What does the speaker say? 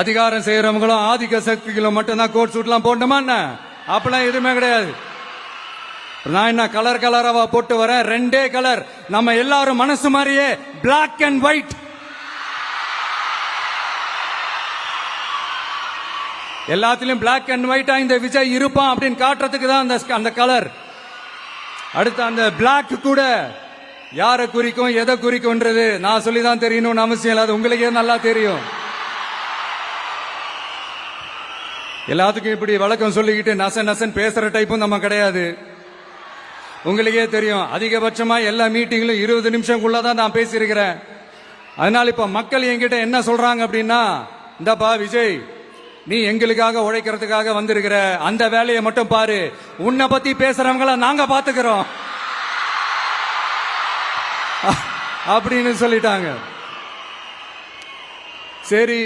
அதிகாரம் செய்யறவங்களும் ஆதிக்க சக்திகளும் மட்டும்தான் கோட் சூட்லாம் போடணுமா என்ன? அப்பெல்லாம் எதுவுமே கிடையாது. நான் என்ன கலர் கலராவா போட்டு வரேன்? ரெண்டே கலர், நம்ம எல்லாரும் மனசு மாதிரியே பிளாக் அண்ட் ஒயிட். எல்லாத்திலும் பிளாக் அண்ட் ஒயிட்டா இந்த விஜய் இருப்பான் அப்படின்னு காட்டுறதுக்கு தான் அந்த கலர். அடுத்து அந்த பிளாக் கூட யாரை குறிக்கும் எதை குறிக்கும்ன்றது நான் சொல்லிதான் தெரியணும்னு அவசியம் இல்லை, அது உங்களுக்கே நல்லா தெரியும். எல்லாத்துக்கும் இப்படி வழக்கம் சொல்லிக்கிட்டு நசன் பேசுற டைப்பும் நம்ம கிடையாது. உங்களுக்கே தெரியும், அதிகபட்சமா எல்லா மீட்டிங்களும் 20 நிமிஷம்குள்ளதான் நான் பேசியிருக்கிறேன். அதனால இப்ப மக்கள் என்கிட்ட என்ன சொல்றாங்க அப்படின்னா, இந்தப்பா விஜய், நீ எங்களுக்காக உழைக்கிறதுக்காக வந்திருக்கிற, அந்த வேலையை மட்டும் பாரு, உன்னை பத்தி பேசுறவங்கள நாங்க பாத்துக்கிறோம் அப்படின்னு சொல்லிட்டாங்க. சரி,